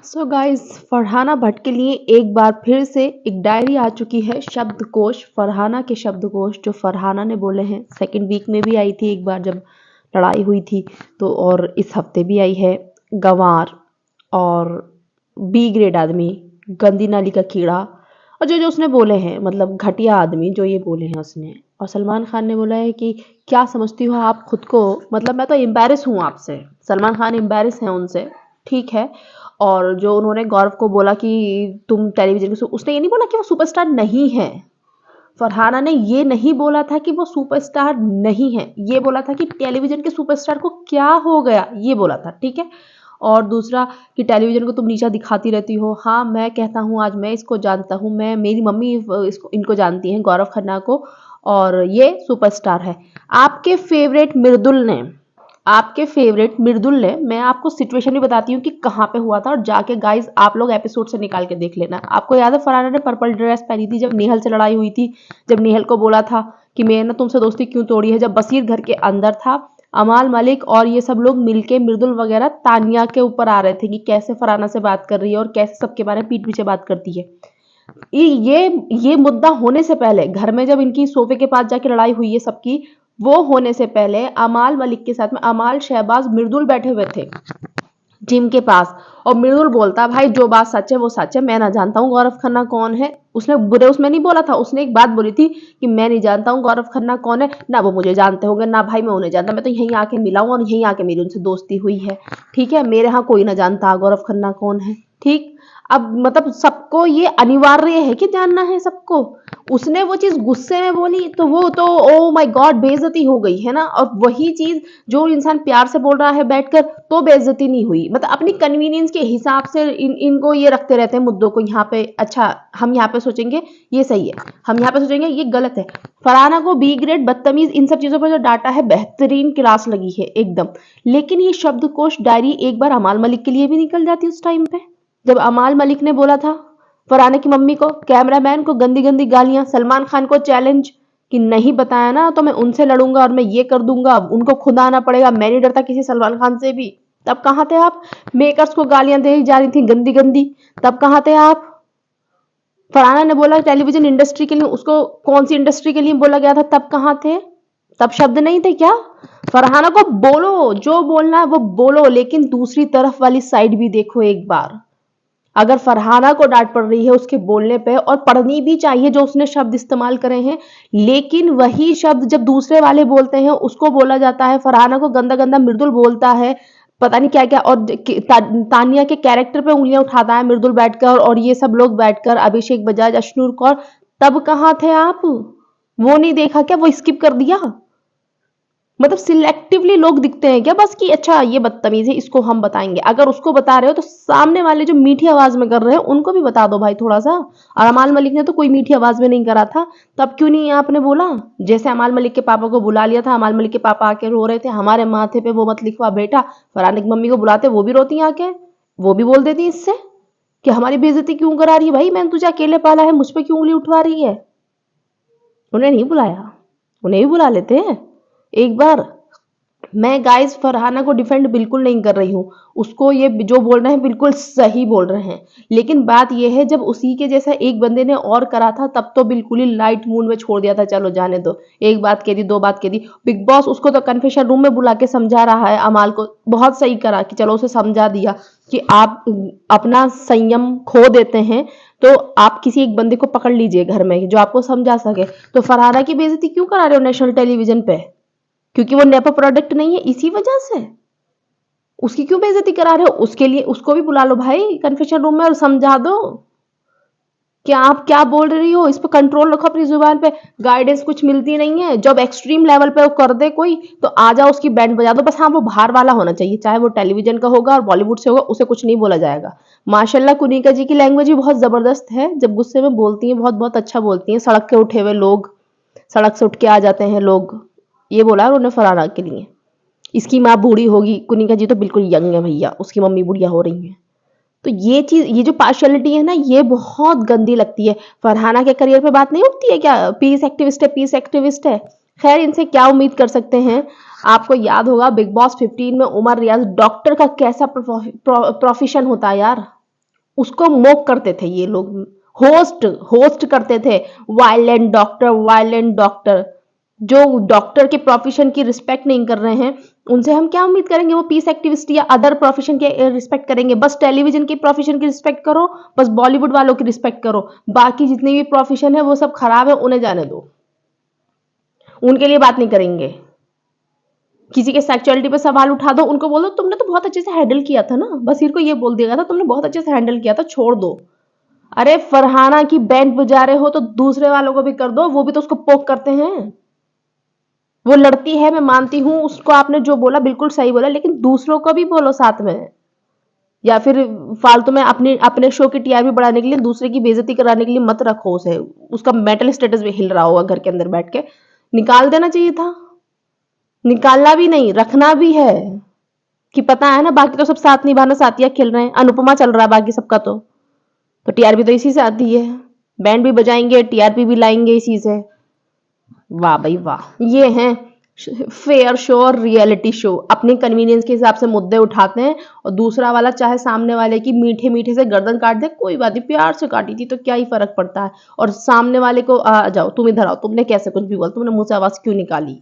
So guys, Farhana Bhatt के लिए एक बार फिर से एक डायरी आ चुकी है, शब्दकोश, फरहाना के शब्दकोश जो फरहाना ने बोले हैं। सेकंड वीक में भी आई थी एक बार जब लड़ाई हुई थी, तो और इस हफ्ते भी आई है। गंवार और बी ग्रेड आदमी, गंदी नाली का कीड़ा, और जो जो उसने बोले हैं, मतलब घटिया आदमी जो ये बोले हैं उसने। और सलमान खान ने बोला है कि क्या समझती हो आप खुद को, मतलब मैं तो एम्बेरस हूँ आपसे। सलमान खान एम्बेरस हैं उनसे, ठीक है। और जो उन्होंने गौरव को बोला कि तुम टेलीविजन के, उसने ये नहीं बोला कि वो सुपरस्टार नहीं है। फरहाना ने ये नहीं बोला था कि वो सुपरस्टार नहीं है, ये बोला था कि टेलीविजन के सुपरस्टार को क्या हो गया, ये बोला था, ठीक है। और दूसरा कि टेलीविजन को तुम नीचा दिखाती रहती हो। हाँ, मैं कहता हूँ आज मैं इसको जानता हूँ, मैं, मेरी मम्मी इनको जानती हैं, गौरव खन्ना को, और ये सुपरस्टार है। आपके फेवरेट मृदुल ने, मैं आपको सिचुएशन भी बताती हूँ कि कहाँ पे हुआ था, और जाके गाइस आप लोग एपिसोड से निकाल के देख लेना। आपको याद है फरहाना ने पर्पल ड्रेस पहनी थी जब नेहल से लड़ाई हुई थी, जब नेहल को बोला था कि मैंने ना तुमसे दोस्ती क्यों तोड़ी है, जब बसीर घर के अंदर था, अमाल मलिक और ये सब लोग मिलके मृदुल वगैरह तानिया के ऊपर आ रहे थे कि कैसे फरहाना से बात कर रही है और कैसे सबके बारे में पीठ पीछे बात करती है। ये मुद्दा होने से पहले, घर में जब इनकी सोफे के पास जाके लड़ाई हुई है सबकी, वो होने से पहले अमाल मलिक के साथ में अमाल, शहबाज, मृदुल बैठे हुए थे जिम के पास। और मृदुल बोलता, भाई जो बात सच है वो सच है, मैं ना जानता हूँ गौरव खन्ना कौन है। उसने बुरे उसमें नहीं बोला था, उसने एक बात बोली थी कि मैं नहीं जानता हूँ गौरव खन्ना कौन है, ना वो मुझे जानते होंगे, ना भाई मैं उन्हें जानता, मैं तो यहीं आके मिला हूँ और यहीं आके मेरी उनसे दोस्ती हुई है, ठीक है। मेरे यहाँ कोई ना जानता गौरव खन्ना कौन है, ठीक। अब मतलब सबको ये अनिवार्य है कि जानना है सबको। उसने वो चीज गुस्से में बोली तो वो तो ओ माय गॉड बेइज्जती हो गई है ना। और वही चीज जो इंसान प्यार से बोल रहा है बैठकर, तो बेइज्जती नहीं हुई। मतलब अपनी कन्वीनियंस के हिसाब से इनको ये रखते रहते हैं मुद्दों को यहाँ पे। अच्छा, हम यहाँ पे सोचेंगे ये सही है, हम यहाँ पे सोचेंगे ये गलत है। फरहाना को बी ग्रेड, बदतमीज, इन सब चीजों पर जो डाटा है बेहतरीन क्लास लगी है एकदम। लेकिन ये शब्दकोश डायरी एक बार अमाल मलिक के लिए भी निकल जाती उस टाइम पे, जब अमाल मलिक ने बोला था फरहाना की मम्मी को, कैमरामैन को गंदी गंदी गालियां, सलमान खान को चैलेंज कि नहीं बताया ना तो मैं उनसे लड़ूंगा और मैं ये कर दूंगा, उनको खुद आना पड़ेगा, मैं नहीं डरता किसी सलमान खान से भी। तब कहाँ थे आप? मेकर्स को गालियां दी जा रही थी गंदी गंदी, तब कहाँ थे आप? फरहाना ने बोला टेलीविजन इंडस्ट्री के लिए, उसको कौन सी इंडस्ट्री के लिए बोला गया था, तब कहाँ थे? तब शब्द नहीं थे क्या? फरहाना को बोलो, जो बोलना है वो बोलो, लेकिन दूसरी तरफ वाली साइड भी देखो एक बार। अगर फरहाना को डांट पड़ रही है उसके बोलने पे, और पढ़नी भी चाहिए जो उसने शब्द इस्तेमाल करे हैं, लेकिन वही शब्द जब दूसरे वाले बोलते हैं उसको बोला जाता है, फरहाना को गंदा गंदा मृदुल बोलता है, पता नहीं क्या क्या, और तानिया के कैरेक्टर पे उंगलियां उठाता है मृदुल बैठकर, और ये सब लोग बैठकर, अभिषेक बजाज, अश्नूर कौर, तब कहाँ थे आप? वो नहीं देखा क्या? वो स्किप कर दिया? मतलब सिलेक्टिवली लोग दिखते हैं क्या बस कि अच्छा ये बदतमीज है इसको हम बताएंगे? अगर उसको बता रहे हो तो सामने वाले जो मीठी आवाज में कर रहे हैं उनको भी बता दो भाई थोड़ा सा। और अमाल मलिक ने तो कोई मीठी आवाज में नहीं करा था, तब क्यों नहीं आपने बोला? जैसे अमाल मलिक के पापा को बुला लिया था, अमाल मलिक के पापा आके रो रहे थे हमारे माथे पे वो मत लिखवा बेटा, फरहाना की मम्मी को बुलाते, वो भी रोती आके, वो भी बोल देती इससे कि हमारी बेइज्जती क्यों करा रही है भाई, मैंने तुझे अकेले पाला है, मुझ पर क्यों उंगली उठवा रही है? उन्हें नहीं बुलाया, उन्हें भी बुला लेते हैं एक बार। मैं गाइस फरहाना को डिफेंड बिल्कुल नहीं कर रही हूँ, उसको ये जो बोल रहे हैं बिल्कुल सही बोल रहे हैं, लेकिन बात ये है जब उसी के जैसा एक बंदे ने और करा था तब तो बिल्कुल ही लाइट मूड में छोड़ दिया था, चलो जाने दो, एक बात कह दी, दो बात कह दी। बिग बॉस उसको तो कन्फेशन रूम में बुला के समझा रहा है, अमाल को बहुत सही करा कि चलो उसे समझा दिया कि आप अपना संयम खो देते हैं तो आप किसी एक बंदे को पकड़ लीजिए घर में जो आपको समझा सके। तो फरहाना की बेइज्जती क्यों करा रहे हो नेशनल टेलीविजन पे? क्योंकि वो नेपो प्रोडक्ट नहीं है इसी वजह से? उसकी क्यों बेइज्जती करा रहे हो? उसके लिए उसको भी बुला लो भाई कन्फेशन रूम में और समझा दो कि आप क्या बोल रही हो, इस पर कंट्रोल रखो अपनी जुबान पे। गाइडेंस कुछ मिलती नहीं है, जब एक्सट्रीम लेवल पे वो कर दे कोई तो आ जाओ उसकी बैंड बजा दो बस। हाँ, वो बाहर वाला होना चाहिए, चाहे वो टेलीविजन का होगा और बॉलीवुड से होगा, उसे कुछ नहीं बोला जाएगा। माशाल्लाह कुनिका जी की लैंग्वेज भी बहुत जबरदस्त है, जब गुस्से में बोलती हैं बहुत बहुत अच्छा बोलती हैं। सड़क के उठे हुए लोग, सड़क से उठ के आ जाते हैं लोग, ये बोला है उन्होंने फरहाना के लिए। इसकी माँ बूढ़ी होगी, कुनिका जी तो बिल्कुल यंग है भैया, उसकी मम्मी बुढ़िया हो रही है। तो ये चीज, ये जो पार्शियलिटी है ना, ये बहुत गंदी लगती है। फरहाना के करियर पे बात नहीं उठती है क्या? पीस एक्टिविस्ट है, पीस एक्टिविस्ट है। खैर, इनसे क्या उम्मीद कर सकते हैं? आपको याद होगा बिग बॉस 15 में उमर रियाज, डॉक्टर का कैसा प्रोफेशन होता है यार, उसको मोक करते थे ये लोग, होस्ट होस्ट करते थे, वायलेंट डॉक्टर, वायलेंट डॉक्टर। जो डॉक्टर के प्रोफेशन की रिस्पेक्ट नहीं कर रहे हैं, उनसे हम क्या उम्मीद करेंगे? वो पीस एक्टिविस्ट या अदर प्रोफेशन के रिस्पेक्ट करेंगे? बस टेलीविजन के प्रोफेशन की रिस्पेक्ट करो, बस बॉलीवुड वालों की रिस्पेक्ट करो, बाकी जितने भी प्रोफेशन है वो सब खराब है, उन्हें जाने दो, उनके लिए बात नहीं करेंगे। किसी के सेक्सुअलिटी पे सवाल उठा दो, उनको बोलो तुमने तो बहुत अच्छे से हैंडल किया था ना, बस इनको ये बोल दिया था तुमने बहुत अच्छे से हैंडल किया था, छोड़ दो। अरे फरहाना की बैंड बजा रहे हो तो दूसरे वालों को भी कर दो, वो भी तो उसको पोक करते हैं। वो लड़ती है, मैं मानती हूँ, उसको आपने जो बोला बिल्कुल सही बोला, लेकिन दूसरों को भी बोलो साथ में। या फिर फालतू में अपने अपने शो की टीआरपी बढ़ाने के लिए दूसरे की बेइज्जती कराने के लिए मत रखो उसे। उसका मेंटल स्टेटस भी हिल रहा होगा घर के अंदर बैठ के, निकाल देना चाहिए था। निकालना भी नहीं, रखना भी है कि पता है ना बाकी तो सब साथ निभाना साथिया खेल रहे हैं, अनुपमा चल रहा है बाकी सबका। तो टीआरपी तो इसी से आती है, बैंड भी बजाएंगे, टीआरपी भी लाएंगे इसी से। वाह भाई वाह, ये हैं फेयर शो और रियलिटी शो। अपनी कन्वीनियंस के हिसाब से मुद्दे उठाते हैं, और दूसरा वाला चाहे सामने वाले की मीठे मीठे से गर्दन काट दे, कोई बात नहीं, प्यार से काटी थी तो क्या ही फर्क पड़ता है। और सामने वाले को आ जाओ तुम इधर आओ, तुमने कैसे कुछ भी बोला, तुमने मुंह से आवाज क्यों निकाली।